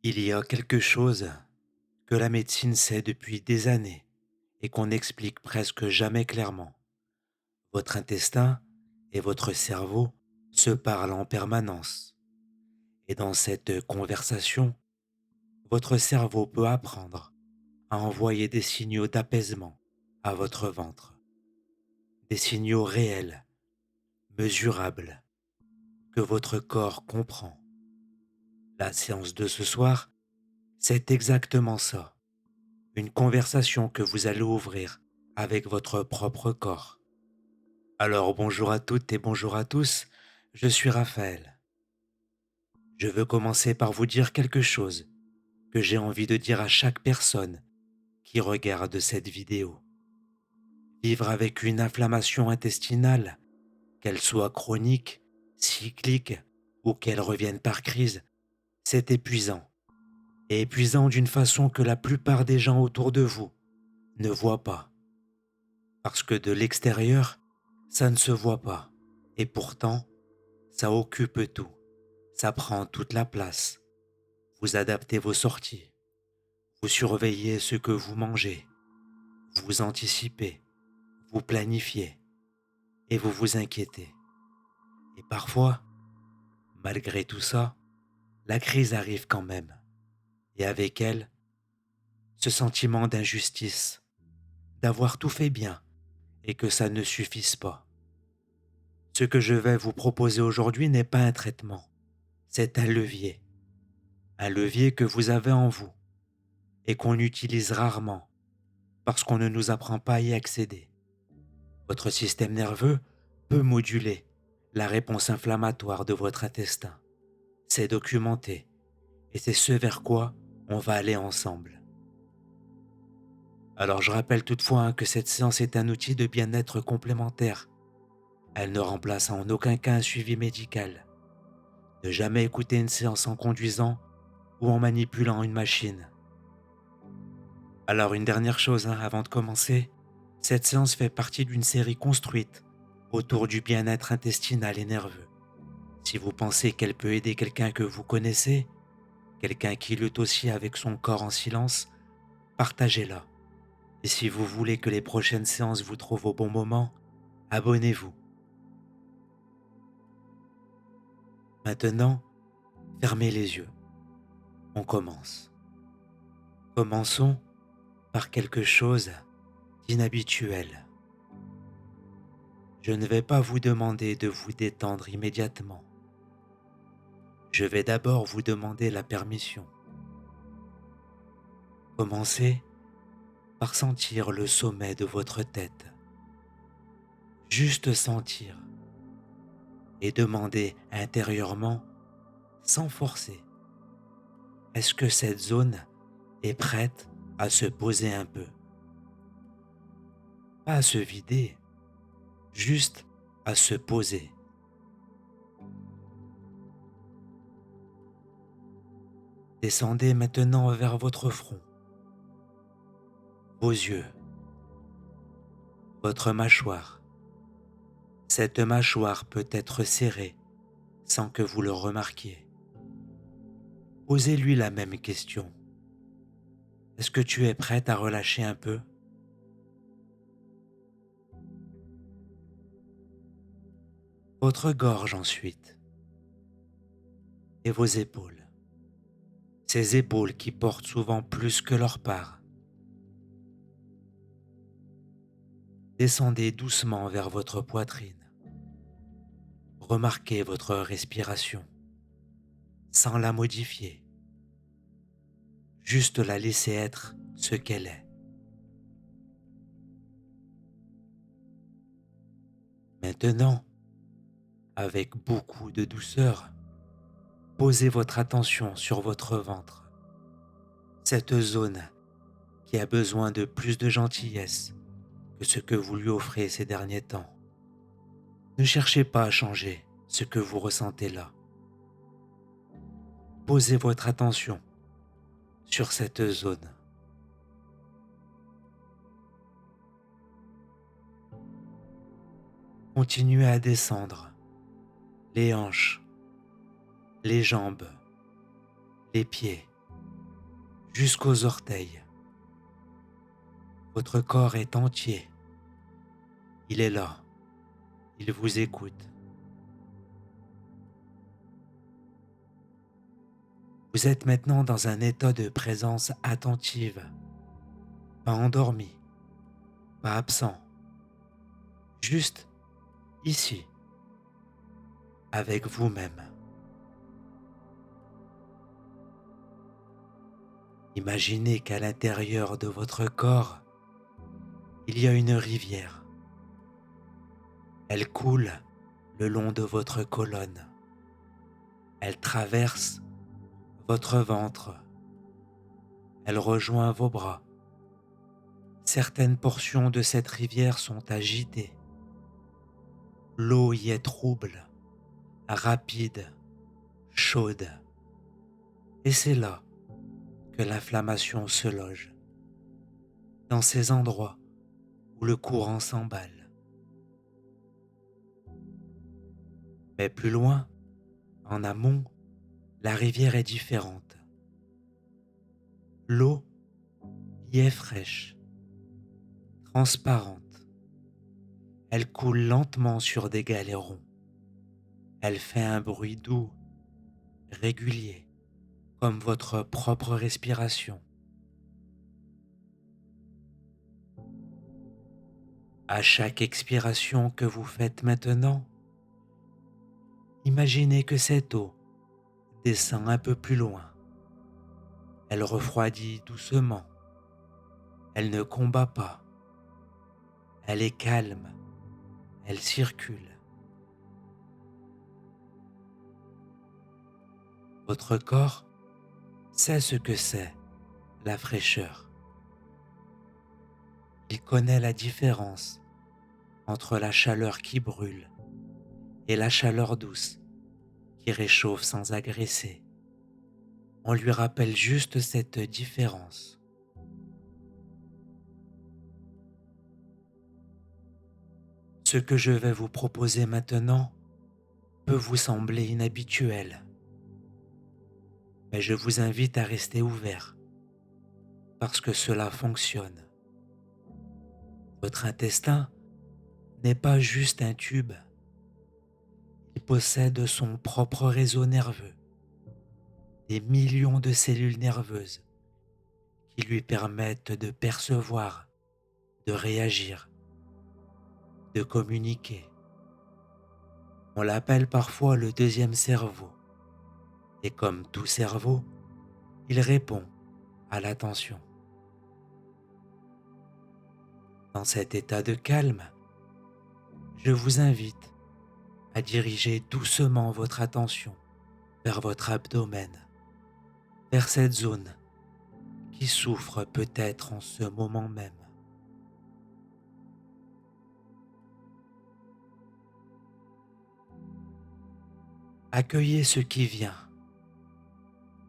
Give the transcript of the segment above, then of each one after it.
Il y a quelque chose que la médecine sait depuis des années et qu'on n'explique presque jamais clairement. Votre intestin et votre cerveau se parlent en permanence. Et dans cette conversation, votre cerveau peut apprendre à envoyer des signaux d'apaisement à votre ventre. Des signaux réels, mesurables, que votre corps comprend. La séance de ce soir, c'est exactement ça. Une conversation que vous allez ouvrir avec votre propre corps. Alors bonjour à toutes et bonjour à tous, je suis Raphaël. Je veux commencer par vous dire quelque chose que j'ai envie de dire à chaque personne qui regarde cette vidéo. Vivre avec une inflammation intestinale, qu'elle soit chronique, cyclique ou qu'elle revienne par crise, c'est épuisant. Et épuisant d'une façon que la plupart des gens autour de vous ne voient pas. Parce que de l'extérieur, ça ne se voit pas. Et pourtant, ça occupe tout. Ça prend toute la place. Vous adaptez vos sorties. Vous surveillez ce que vous mangez. Vous anticipez. Vous planifiez. Et vous vous inquiétez. Et parfois, malgré tout ça, la crise arrive quand même. Et avec elle, ce sentiment d'injustice, d'avoir tout fait bien et que ça ne suffise pas. Ce que je vais vous proposer aujourd'hui n'est pas un traitement, c'est un levier que vous avez en vous et qu'on utilise rarement parce qu'on ne nous apprend pas à y accéder. Votre système nerveux peut moduler la réponse inflammatoire de votre intestin. C'est documenté et c'est ce vers quoi on va aller ensemble. Alors je rappelle toutefois que cette séance est un outil de bien-être complémentaire. Elle ne remplace en aucun cas un suivi médical. Ne jamais écouter une séance en conduisant ou en manipulant une machine. Alors une dernière chose avant de commencer, cette séance fait partie d'une série construite autour du bien-être intestinal et nerveux. Si vous pensez qu'elle peut aider quelqu'un que vous connaissez, quelqu'un qui lutte aussi avec son corps en silence, partagez-la. Et si vous voulez que les prochaines séances vous trouvent au bon moment, abonnez-vous. Maintenant, fermez les yeux. On commence. Commençons par quelque chose d'inhabituel. Je ne vais pas vous demander de vous détendre immédiatement. Je vais d'abord vous demander la permission. Commencez par sentir le sommet de votre tête. Juste sentir et demander intérieurement, sans forcer, est-ce que cette zone est prête à se poser un peu? Pas à se vider, juste à se poser. Descendez maintenant vers votre front, vos yeux, votre mâchoire. Cette mâchoire peut être serrée sans que vous le remarquiez. Posez-lui la même question. Est-ce que tu es prête à relâcher un peu? Votre gorge ensuite et vos épaules. Ces épaules qui portent souvent plus que leur part. Descendez doucement vers votre poitrine. Remarquez votre respiration sans la modifier. Juste la laisser être ce qu'elle est. Maintenant, avec beaucoup de douceur, posez votre attention sur votre ventre. Cette zone qui a besoin de plus de gentillesse que ce que vous lui offrez ces derniers temps. Ne cherchez pas à changer ce que vous ressentez là. Posez votre attention sur cette zone. Continuez à descendre les hanches, les jambes, les pieds. jusqu'aux orteils. Votre corps est entier. Il est là. Il vous écoute. Vous êtes maintenant dans un état de présence attentive, pas endormi, pas absent, juste ici, avec vous-même. Imaginez qu'à l'intérieur de votre corps, il y a une rivière. Elle coule le long de votre colonne. Elle traverse votre ventre. Elle rejoint vos bras. Certaines portions de cette rivière sont agitées. L'eau y est trouble, rapide, chaude. Et c'est là que l'inflammation se loge, dans ces endroits où le courant s'emballe. Mais plus loin, en amont, la rivière est différente. L'eau y est fraîche, transparente. Elle coule lentement sur des galets-ronds. Elle fait un bruit doux, régulier, comme votre propre respiration. À chaque expiration que vous faites maintenant, imaginez que cette eau descend un peu plus loin. Elle refroidit doucement. Elle ne combat pas. Elle est calme. Elle circule. Votre corps sait ce que c'est, la fraîcheur. Il connaît la différence entre la chaleur qui brûle et la chaleur douce qui réchauffe sans agresser. On lui rappelle juste cette différence. Ce que je vais vous proposer maintenant peut vous sembler inhabituel, mais je vous invite à rester ouvert parce que cela fonctionne. Votre intestin n'est pas juste un tube, il possède son propre réseau nerveux, des millions de cellules nerveuses qui lui permettent de percevoir, de réagir, de communiquer. On l'appelle parfois le deuxième cerveau, et comme tout cerveau, il répond à l'attention. Dans cet état de calme, je vous invite à diriger doucement votre attention vers votre abdomen, vers cette zone qui souffre peut-être en ce moment même. Accueillez ce qui vient,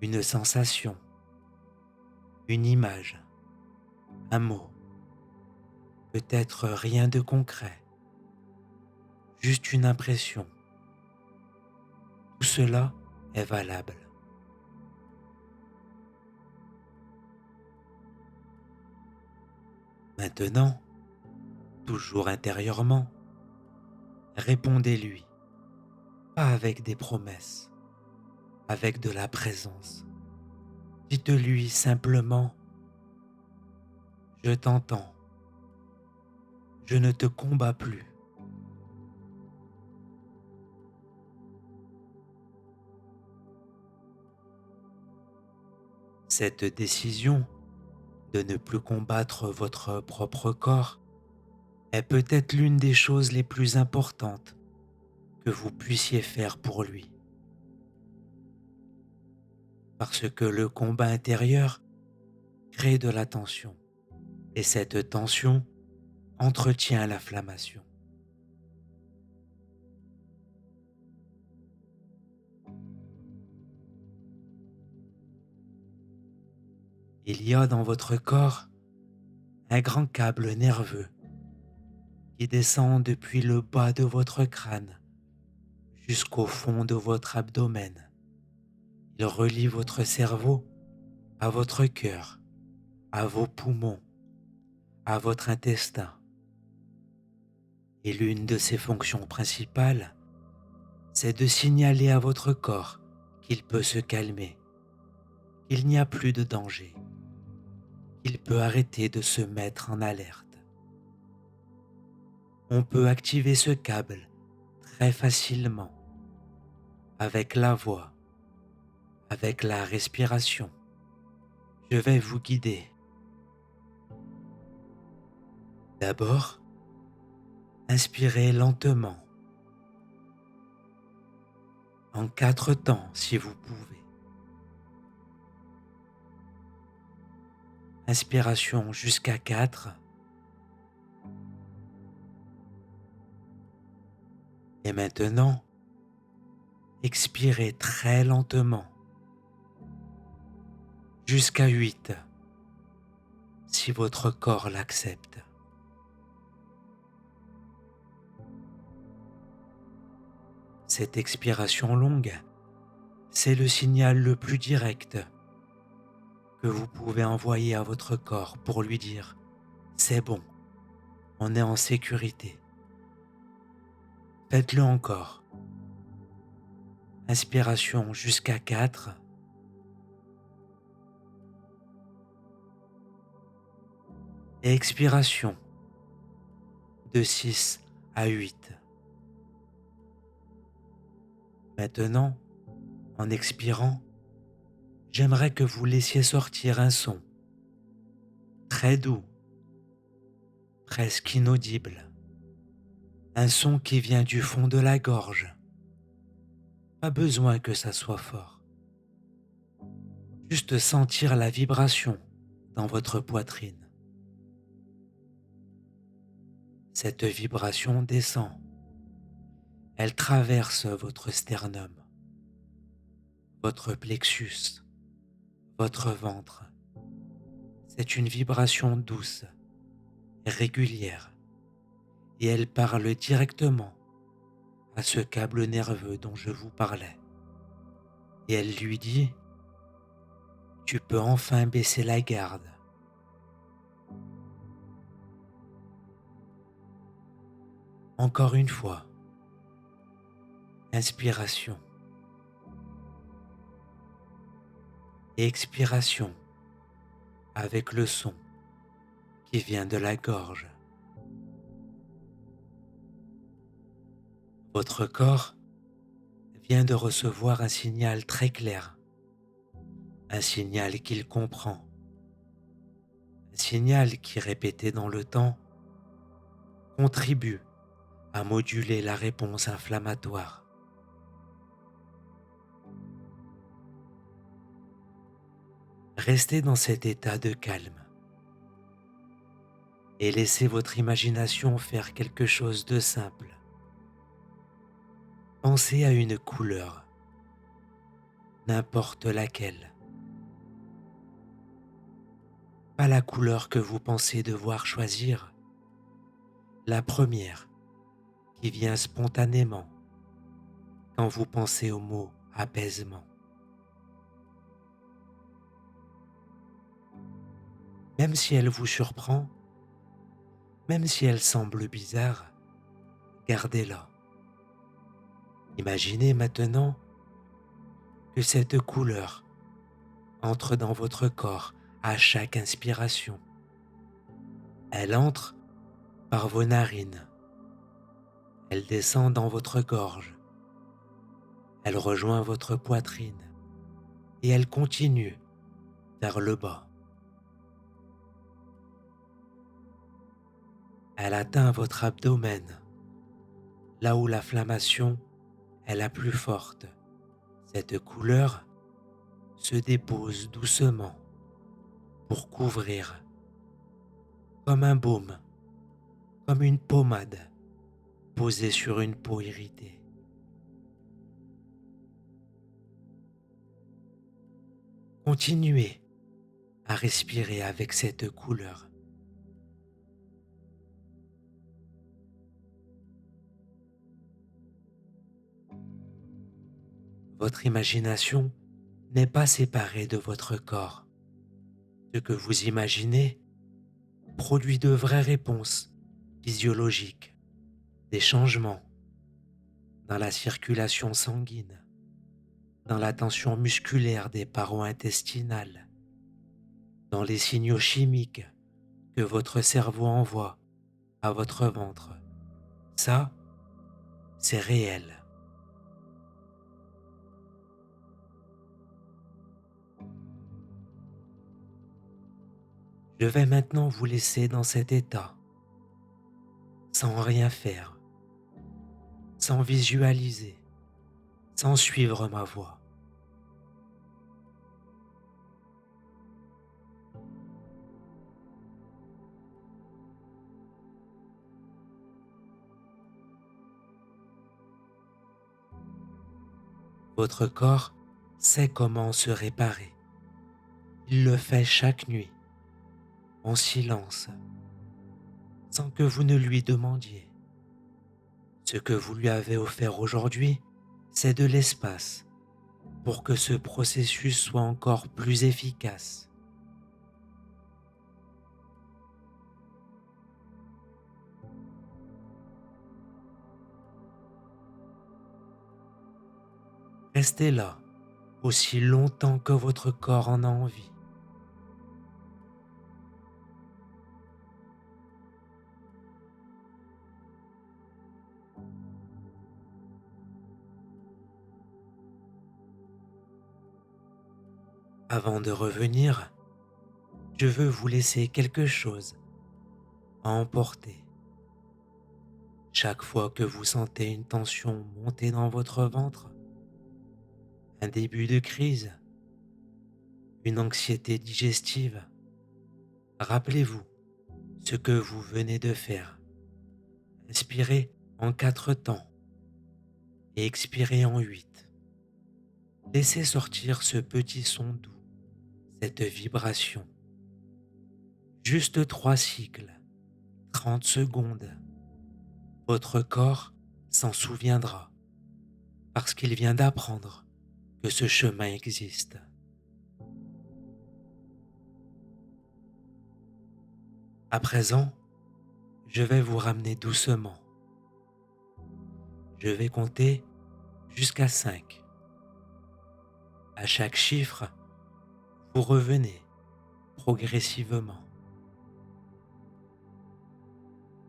une sensation, une image, un mot, peut-être rien de concret, juste une impression. Tout cela est valable. Maintenant, toujours intérieurement, répondez-lui, pas avec des promesses, avec de la présence. Dites-lui simplement: je t'entends, je ne te combats plus. Cette décision de ne plus combattre votre propre corps est peut-être l'une des choses les plus importantes que vous puissiez faire pour lui. Parce que le combat intérieur crée de la tension et cette tension entretient l'inflammation. Il y a dans votre corps un grand câble nerveux qui descend depuis le bas de votre crâne jusqu'au fond de votre abdomen. Il relie votre cerveau à votre cœur, à vos poumons, à votre intestin. Et l'une de ses fonctions principales, c'est de signaler à votre corps qu'il peut se calmer, qu'il n'y a plus de danger, qu'il peut arrêter de se mettre en alerte. On peut activer ce câble très facilement avec la voix, avec la respiration. Je vais vous guider. D'abord, inspirez lentement, en 4 temps si vous pouvez. Inspiration jusqu'à 4. Et maintenant, expirez très lentement jusqu'à 8 si votre corps l'accepte. Cette expiration longue, c'est le signal le plus direct que vous pouvez envoyer à votre corps pour lui dire « C'est bon, on est en sécurité ». Faites-le encore. Inspiration jusqu'à 4. Et expiration de 6 à 8. Maintenant, en expirant, j'aimerais que vous laissiez sortir un son très doux, presque inaudible. Un son qui vient du fond de la gorge. Pas besoin que ça soit fort. Juste sentir la vibration dans votre poitrine. Cette vibration descend. Elle traverse votre sternum, votre plexus, votre ventre. C'est une vibration douce, régulière, et elle parle directement à ce câble nerveux dont je vous parlais. Et elle lui dit « Tu peux enfin baisser la garde ». Encore une fois, inspiration et expiration avec le son qui vient de la gorge. Votre corps vient de recevoir un signal très clair, un signal qu'il comprend, un signal qui, répété dans le temps, contribue à moduler la réponse inflammatoire. Restez dans cet état de calme et laissez votre imagination faire quelque chose de simple. Pensez à une couleur, n'importe laquelle. Pas la couleur que vous pensez devoir choisir, la première qui vient spontanément quand vous pensez au mot apaisement. Même si elle vous surprend, même si elle semble bizarre, gardez-la. Imaginez maintenant que cette couleur entre dans votre corps à chaque inspiration. Elle entre par vos narines. Elle descend dans votre gorge. Elle rejoint votre poitrine et elle continue vers le bas. Elle atteint votre abdomen, là où l'inflammation est la plus forte. Cette couleur se dépose doucement pour couvrir, comme un baume, comme une pommade posée sur une peau irritée. Continuez à respirer avec cette couleur. Votre imagination n'est pas séparée de votre corps. Ce que vous imaginez produit de vraies réponses physiologiques, des changements dans la circulation sanguine, dans la tension musculaire des parois intestinales, dans les signaux chimiques que votre cerveau envoie à votre ventre. Ça, c'est réel. Je vais maintenant vous laisser dans cet état, sans rien faire, sans visualiser, sans suivre ma voix. Votre corps sait comment se réparer. Il le fait chaque nuit, en silence, sans que vous ne lui demandiez. Ce que vous lui avez offert aujourd'hui, c'est de l'espace pour que ce processus soit encore plus efficace. Restez là aussi longtemps que votre corps en a envie. Avant de revenir, je veux vous laisser quelque chose à emporter. Chaque fois que vous sentez une tension monter dans votre ventre, un début de crise, une anxiété digestive, rappelez-vous ce que vous venez de faire. Inspirez en 4 temps et expirez en 8. Laissez sortir ce petit son doux, cette vibration. Juste 3 cycles, 30 secondes. Votre corps s'en souviendra parce qu'il vient d'apprendre que ce chemin existe. À présent, je vais vous ramener doucement. Je vais compter jusqu'à 5. À chaque chiffre, vous revenez progressivement.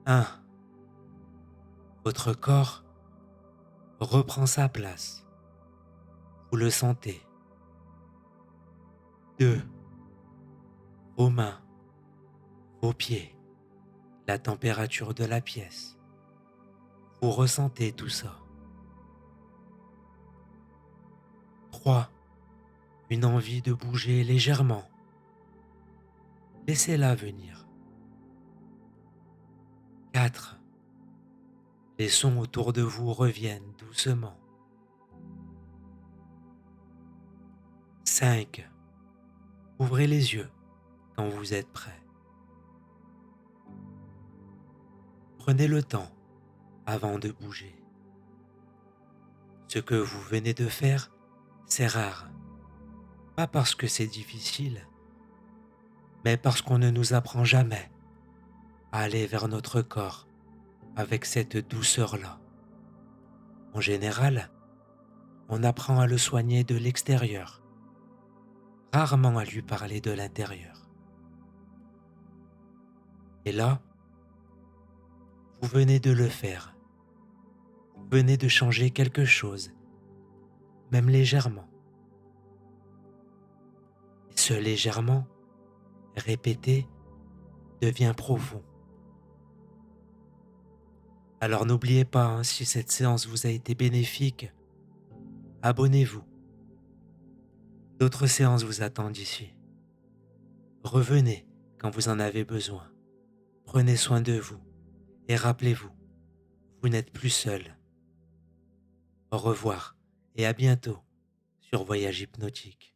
1. Votre corps reprend sa place. Vous le sentez. 2. Vos mains, vos pieds, la température de la pièce. Vous ressentez tout ça. 3. Une envie de bouger légèrement. Laissez-la venir. 4. Les sons autour de vous reviennent doucement. 5. Ouvrez les yeux quand vous êtes prêt. Prenez le temps avant de bouger. Ce que vous venez de faire, c'est rare. Pas parce que c'est difficile, mais parce qu'on ne nous apprend jamais à aller vers notre corps avec cette douceur-là. En général, on apprend à le soigner de l'extérieur, rarement à lui parler de l'intérieur. Et là, vous venez de le faire. Vous venez de changer quelque chose, même légèrement. Et ce légèrement, répété, devient profond. Alors n'oubliez pas, si cette séance vous a été bénéfique, abonnez-vous. D'autres séances vous attendent ici. Revenez quand vous en avez besoin. Prenez soin de vous et rappelez-vous, vous n'êtes plus seul. Au revoir et à bientôt sur Voyage Hypnotique.